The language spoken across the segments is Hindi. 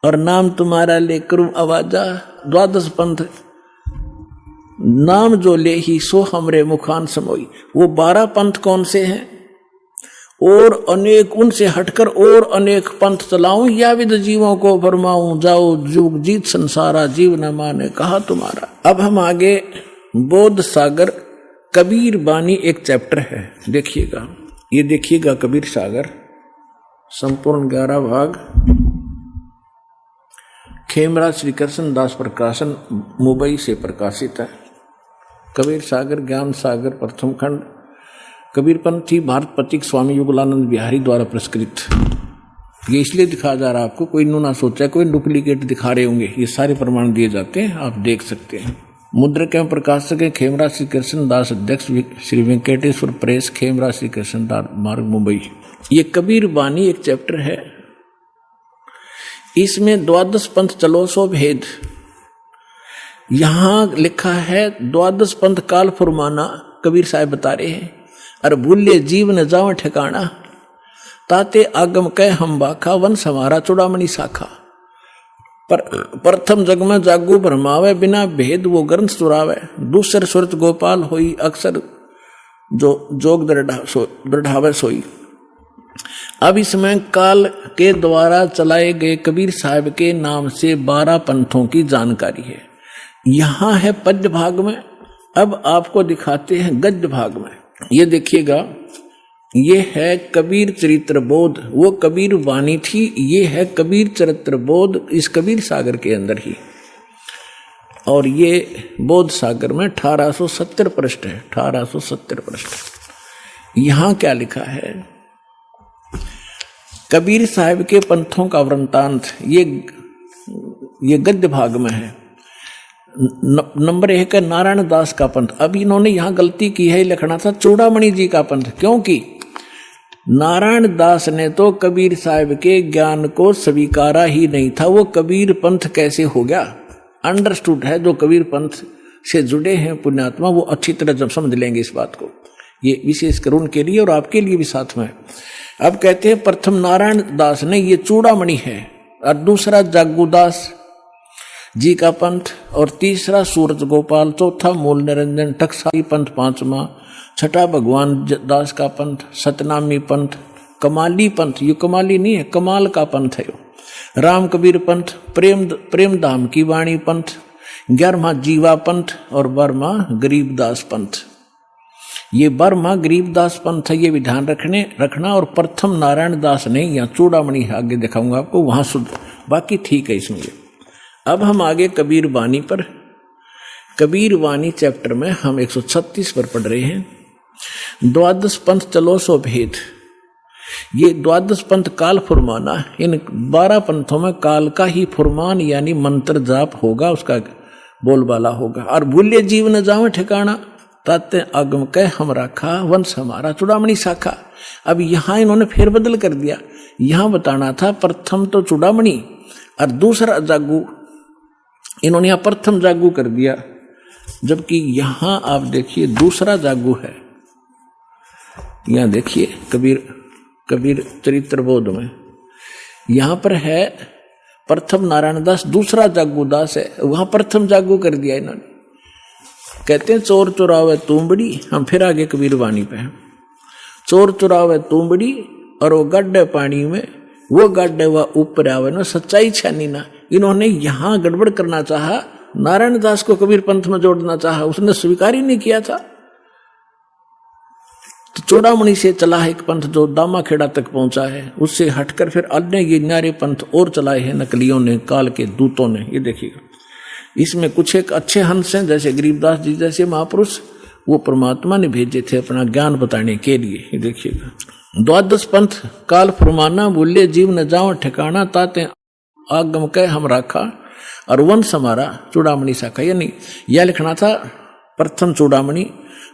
और नाम तुम्हारा लेकर आवाजा। द्वादश पंथ नाम जो ले ही सो हमरे मुखान समोई। वो 12 पंथ कौन से हैं? और अनेक उनसे हटकर और अनेक पंथ चलाऊं या विद जीवों को फरमाऊं। जाओ जुग जीत संसारा जीव न माने कहा तुम्हारा। अब हम आगे बोध सागर कबीर बानी एक चैप्टर है, देखिएगा। ये देखिएगा कबीर सागर संपूर्ण 11 भाग, खेमराज श्री कृष्ण दास प्रकाशन मुंबई से प्रकाशित है। कबीर सागर ज्ञान सागर प्रथम खंड कबीरपंथी भारत पथिक स्वामी युगलानंद बिहारी द्वारा पुरस्कृत। ये इसलिए दिखाया जा रहा है आपको, कोई ना सोचा कोई डुप्लीकेट दिखा रहे होंगे, ये सारे प्रमाण दिए जाते हैं, आप देख सकते हैं। मुद्रक एवं प्रकाशक है खेमराज श्री कृष्ण दास, अध्यक्ष श्री वेंकटेश्वर प्रेस, खेमराज श्री कृष्ण दास मार्ग मुंबई। ये कबीर बानी एक चैप्टर है, इसमें द्वादश पंथ चलो सो भेद। यहां लिखा है द्वादश पंथ काल फुरमाना, कबीर साहब बता रहे हैं। अरे भूल्य जीव न जाव ठिकाना, ताते आगम कह हम बाखा, वंश हमारा चुड़ामणि शाखा। पर प्रथम जग में जागू भरमावे, बिना भेद वो ग्रंथ सुरावे। दूसर सुरत गोपाल होई, अक्सर जो जोग दृढ़ावे सोई। अब इसमें काल के द्वारा चलाए गए कबीर साहब के नाम से 12 पंथों की जानकारी है। यहां है पद्य भाग में, अब आपको दिखाते हैं गद्य भाग में। ये देखिएगा, ये है कबीर चरित्र बोध, वो कबीर वाणी थी, ये है कबीर चरित्र बोध इस कबीर सागर के अंदर ही। और ये बोध सागर में 1870 पृष्ठ है, 1870 पृष्ठ। यहां क्या लिखा है? कबीर साहब के पंथों का वृंतांत ये गद्य भाग में है। नंबर 1 है नारायण दास का पंथ। अब इन्होंने यहां गलती की है, लिखना था चूड़ामणि जी का पंथ, क्योंकि नारायण दास ने तो कबीर साहब के ज्ञान को स्वीकारा ही नहीं था। वो कबीर पंथ कैसे हो गया? अंडरस्टूड है, जो कबीर पंथ से जुड़े हैं पुण्यात्मा वो अच्छी तरह जब समझ लेंगे इस बात को। ये विशेषकर उनके लिए और आपके लिए भी साथ में। अब कहते हैं प्रथम नारायण दास ने, ये चूड़ामणि है, और दूसरा जागूदास जी का पंथ, और तीसरा सूरज गोपाल, चौथा मूल निरंजन टकसाई पंथ, पांचवा, छठा भगवान दास का पंथ, सतनामी पंथ, कमाली पंथ, ये कमाली नहीं है, कमाल का पंथ है, राम कबीर पंथ, प्रेम धाम की वाणी पंथ, 11वां जीवा पंथ, और 12वां गरीबदास पंथ। ये 12वां गरीबदास पंथ है, ये भी ध्यान रखना। और प्रथम नारायण दास ने, यहाँ चूड़ामणि आगे दिखाऊंगा आपको, वहां शुद्ध, बाकी ठीक है इसमें। अब हम आगे कबीर वाणी पर, कबीर वाणी चैप्टर में हम 136 पर पढ़ रहे हैं। द्वादश पंथ चलो सो भेद। ये द्वादश पंथ काल फुरमाना, इन 12 पंथों में काल का ही फुरमान यानी मंत्र जाप होगा, उसका बोलबाला होगा। और भूल्य जीव न जावे ठिकाना, ताते आगम कह हम राखा, वंश हमारा चुड़ामणि शाखा। अब यहां इन्होंने फेर बदल कर दिया, यहां बताना था प्रथम तो चुड़ामणि और दूसरा जागू, इन्होंने यहां प्रथम जागू कर दिया, जबकि यहां आप देखिए दूसरा जागू है। यहां देखिए कबीर चरित्र बोध में यहां पर है प्रथम नारायण दास, दूसरा जागू दास है, वहां प्रथम जागू कर दिया इन्होंने। कहते हैं चोर चुरावे तुमबड़ी, हम फिर आगे कबीर वाणी पे हैं। चोर चुरावे तुमबड़ी, और वो गड्ढे पानी में, वो गड्ढे व ऊपर आवे ना, सच्चाई छानी ना। इन्होंने यहां गड़बड़ करना चाहा, नारायण दास को कबीर पंथ में जोड़ना चाहा, उसने स्वीकार ही नहीं किया था। तो चूड़ामणि से चला है एक पंथ जो दामा खेड़ा तक पहुंचा है, उससे हटकर फिर अन्य ये न्यारे पंथ और चलाए हैं नकलियों ने, काल के दूतों ने। ये देखिएगा, इसमें कुछ एक अच्छे हंस हैं, जैसे गरीबदास जी जैसे महापुरुष, वो परमात्मा ने भेजे थे अपना ज्ञान बताने के लिए। ये देखिएगा, द्वादश पंथ काल फुरमाना, भूल्य जीव न जाओ ठिकाना, ताते आगम कह हम राखा, और वंश हमारा चूड़ामणि शाखा। यानी यह लिखना था प्रथम चूड़ामणि,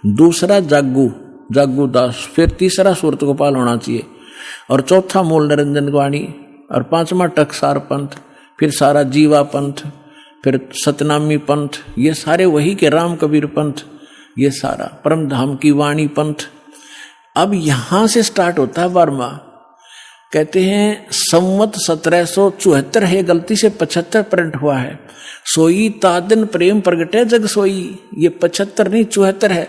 दूसरा जागू दास, फिर तीसरा सूरत गोपाल होना चाहिए, और चौथा मूल निरंजन वाणी, और 5वां टकसार पंथ, फिर सारा जीवा पंथ, फिर सतनामी पंथ, ये सारे वही के राम कबीर पंथ, ये सारा परम धाम की वाणी पंथ। अब यहां से स्टार्ट होता है 12वां, कहते हैं संवत 1774 है, गलती से 75 प्रिंट हुआ है। सोई तादन प्रेम प्रगटे जग सोई, ये 75 नहीं 74 है।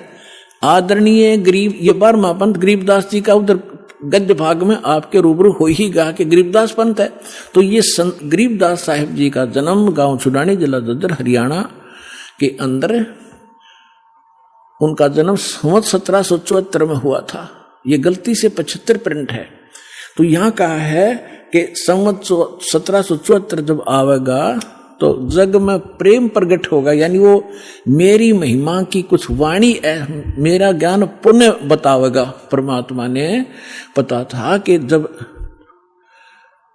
आदरणीय गरीब, ये 12वां पंथ गरीबदास जी का उधर गद्य भाग में आपके रूबरू हो ही गा कि गरीबदास पंथ है। तो ये गरीबदास साहिब जी का जन्म गांव छुड़ानी, जिला ददर, हरियाणा के अंदर उनका जन्म संवत 1774 में हुआ था। ये गलती से 75 प्रिंट है। तो यहाँ कहा है कि संवत 1774 जब आवेगा तो जग में प्रेम प्रकट होगा, यानी वो मेरी महिमा की कुछ वाणी मेरा ज्ञान पुण्य बतावेगा। परमात्मा ने पता था कि जब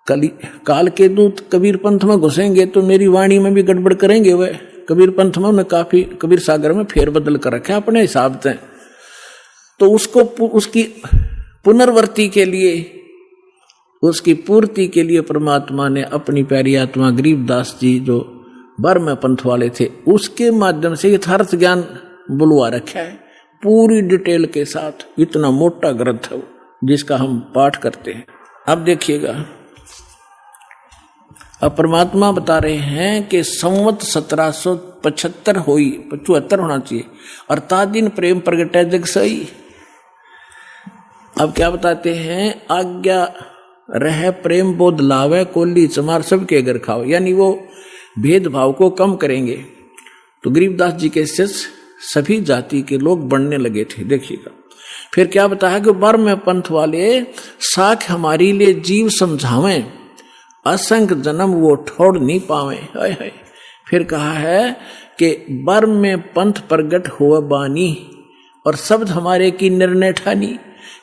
काल के दूत कबीर पंथ में घुसेंगे तो मेरी वाणी में भी गड़बड़ करेंगे। वह कबीर पंथ में उन्हें काफी कबीर सागर में फेरबदल कर रखा अपने हिसाब से। तो उसको उसकी पुनर्वर्ती के लिए, उसकी पूर्ति के लिए परमात्मा ने अपनी प्यारी आत्मा गरीबदास जी जो 12वें पंथ वाले थे उसके माध्यम से यथार्थ ज्ञान बुलवा रखा है पूरी डिटेल के साथ। इतना मोटा ग्रंथ है जिसका हम पाठ करते हैं। अब देखिएगा, अब परमात्मा बता रहे हैं कि संवत 1775 हुई, 75 होना चाहिए, अर्थात दिन प्रेम प्रगट जग सही। अब क्या बताते हैं, आज्ञा रह प्रेम बोध लावे, कोली चमार सबके घर खाओ, यानी वो भेदभाव को कम करेंगे। तो गरीबदास जी के शिष्य सभी जाति के लोग बनने लगे थे। देखिएगा फिर क्या बताया कि 12वें पंथ वाले साख हमारी लिए जीव समझावें, असंग जन्म वो ठोड़ नहीं पावे। फिर कहा है कि 12वें पंथ प्रगट हुआ बानी और शब्द हमारे की निर्णय ठानी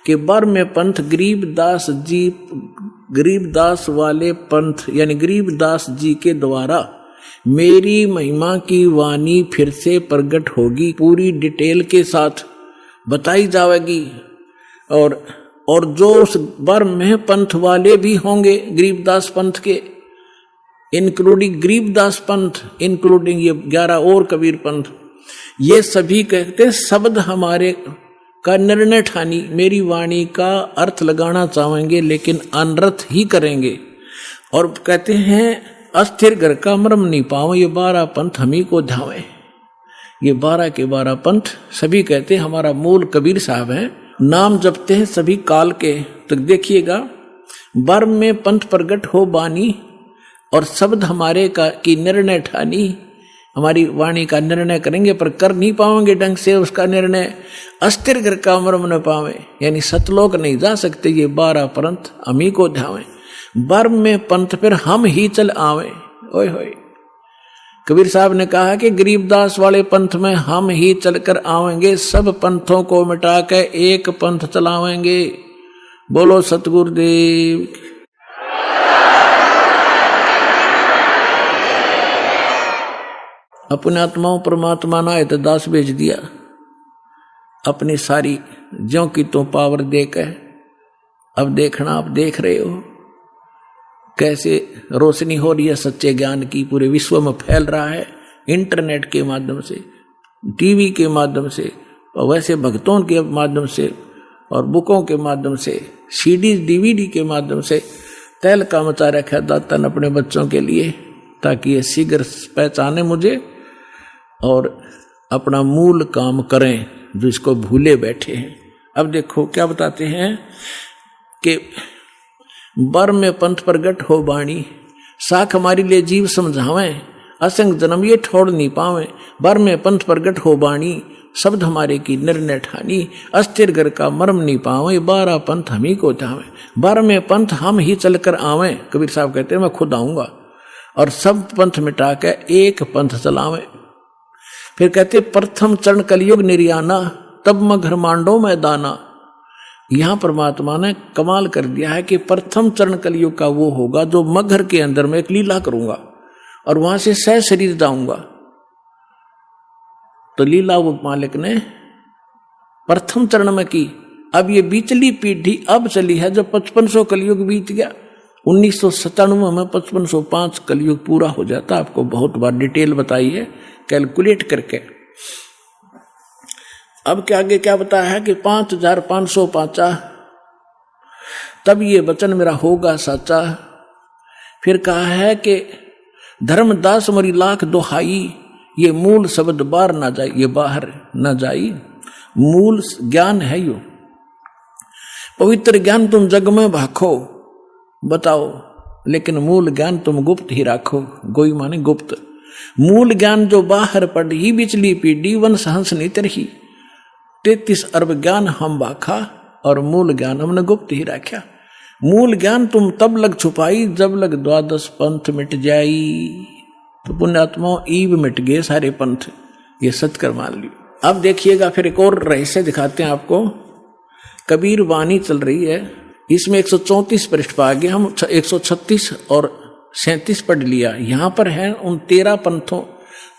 कि 12वें पंथ गरीबदास जी, गरीबदास वाले पंथ यानी गरीबदास जी के द्वारा मेरी महिमा की वाणी फिर से प्रकट होगी, पूरी डिटेल के साथ बताई जाएगी। और जो उस 12वें पंथ वाले भी होंगे गरीबदास पंथ के, इंक्लूडिंग गरीबदास पंथ, इंक्लूडिंग ये 11 और कबीर पंथ, ये सभी कहते शब्द हमारे का निर्णय ठानी, मेरी वाणी का अर्थ लगाना चाहेंगे लेकिन अनर्थ ही करेंगे। और कहते हैं अस्थिर घर का मर्म नहीं पाओ, ये 12 पंथ हम ही को ध्यावे। ये 12 के 12 पंथ सभी कहते हैं हमारा मूल कबीर साहब है, नाम जपते हैं सभी काल के। तो देखिएगा 12वें पंथ प्रगट हो बानी और शब्द हमारे का की निर्णय ठानी, हमारी वाणी का निर्णय करेंगे पर कर नहीं पाएंगे ढंग से उसका निर्णय। अस्थिर घर का मर्म न पावे, यानी सतलोक नहीं जा सकते, ये 12 पंथ हम ही को ध्यावे। 12वें पंथ पर हम ही चल आवे। ओए होए, कबीर साहब ने कहा कि गरीबदास वाले पंथ में हम ही चलकर आवेंगे, सब पंथों को मिटा के एक पंथ चलावेंगे। बोलो सतगुरुदेव। अपने आत्माओं परमात्मा ना है तो दास भेज दिया, अपनी सारी ज्यों की तो पावर देकर। अब देखना, आप देख रहे हो कैसे रोशनी हो रही है सच्चे ज्ञान की, पूरे विश्व में फैल रहा है इंटरनेट के माध्यम से, टीवी के माध्यम से, और वैसे भक्तों के माध्यम से, और बुकों के माध्यम से, सीडी डीवीडी के माध्यम से। तहलका मचा रखा दातन अपने बच्चों के लिए ताकि ये शीघ्र पहचाने मुझे और अपना मूल काम करें जो इसको भूले बैठे हैं। अब देखो क्या बताते हैं कि 12वें पंथ प्रगट हो बाणी, साख हमारी लिए जीव समझावें, असंग जन्म ये ठोड़ नहीं पावे। 12वें पंथ प्रगट हो बाणी, शब्द हमारे की निर्णय ठानी, अस्थिर घर का मर्म नहीं पावे। 12 पंथ हम ही को चावे, 12वें पंथ हम ही चलकर आवे। कबीर साहब कहते हैं मैं खुद आऊंगा और सब पंथ मिटा के एक पंथ चलावे। फिर कहते प्रथम चरण कलयुग निर्याना, तब मैं घर मांडो मैं दाना। यहां परमात्मा ने कमाल कर दिया है कि प्रथम चरण कलयुग का वो होगा जो मगर के अंदर में एक लीला करूंगा और वहां से सह शरीर जाऊंगा। तो लीला वो मालिक ने प्रथम चरण में की। अब ये बीचली पीढ़ी अब चली है जब 5500 कलयुग बीत गया। 1997 में 5505 कलयुग पूरा हो जाता। आपको बहुत बार डिटेल बताई है कैलकुलेट करके। अब के आगे क्या बताया है कि 5505 तब ये वचन मेरा होगा साचा। फिर कहा है कि धर्मदास मोरी लाख दुहाई, ये मूल शब्द बाहर ना जाए, ये बाहर ना जाई। मूल ज्ञान है यो, पवित्र ज्ञान तुम जग में भाखो, बताओ, लेकिन मूल ज्ञान तुम गुप्त ही राखो। गोई माने गुप्त। मूल ज्ञान जो बाहर पढ़ी, बिचली पीढ़ी वंश हंस नितरही। 33 अरब ज्ञान हम बाखा, और मूल ज्ञान हमने गुप्त ही रखा। मूल ज्ञान तुम तब लग छुपाई, जब लग 12 पंथ मिट जाई। तो पुण्यात्माओं ईब मिट गए सारे पंथ, ये सत्कर मान लियो। अब देखिएगा फिर एक और रहस्य दिखाते हैं आपको। कबीर वाणी चल रही है, इसमें 134 पृष्ठ पर आगे हम 136 और 37 पढ़ लिया। यहां पर है उन 13 पंथों,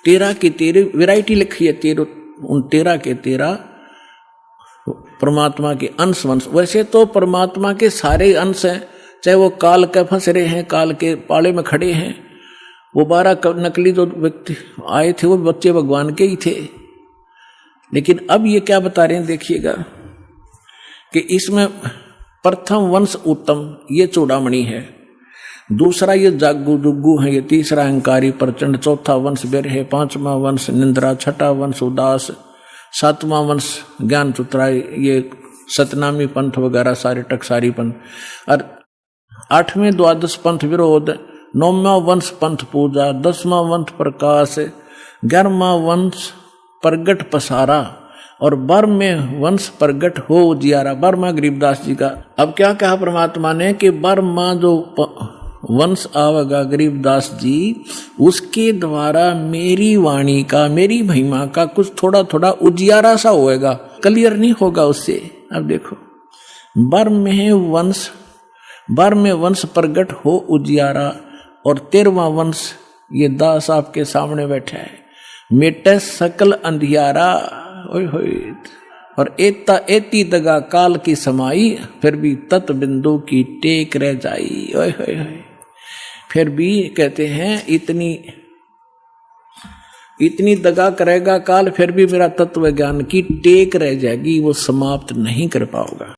13 की 13 वैरायटी लिखी है, 13 उन 13 के 13 परमात्मा के अंश वंश। वैसे तो परमात्मा के सारे अंश हैं, चाहे वो काल के फंस रहे हैं, काल के पाले में खड़े हैं। वो 12 नकली जो व्यक्ति आए थे वो बच्चे भगवान के ही थे। लेकिन अब ये क्या बता रहे हैं देखिएगा कि इसमें प्रथम वंश उत्तम, ये चूड़ामणि है। दूसरा ये जागू जुग्गू है, ये तीसरा अहंकारी प्रचंड, चौथा वंश बेर है, 5वां वंश निंद्रा, 6ठा वंश उदास, 7वां वंश ज्ञान चुतराई, ये सतनामी पंथ वगैरह सारे टकसारी पंथ, और 8वें 12 पंथ विरोध, 9वां वंश पंथ पूजा, 10वां वंश प्रकाश, 11वां वंश प्रगट पसारा, और 12वें वंश प्रगट हो उजियारा। 12वां गरीबदास जी का। अब क्या कहा परमात्मा ने कि 12वां जो वंश आवेगा गरीबदास जी, उसके द्वारा मेरी वाणी का, मेरी महिमा का कुछ थोड़ा थोड़ा उजियारा सा होएगा, क्लियर नहीं होगा उससे। अब देखो 12वें वंश प्रगट हो उजियारा, और 13वां वंश ये दास आपके सामने बैठा है, मेटे सकल अंधियारा। ओए होए, और एता एती दगा काल की समाई, फिर भी तत् बिंदु की टेक रह जाई। ओए होए होए, फिर भी कहते हैं इतनी दगा करेगा काल, फिर भी मेरा तत्व ज्ञान की टेक रह जाएगी, वो समाप्त नहीं कर पाओगा।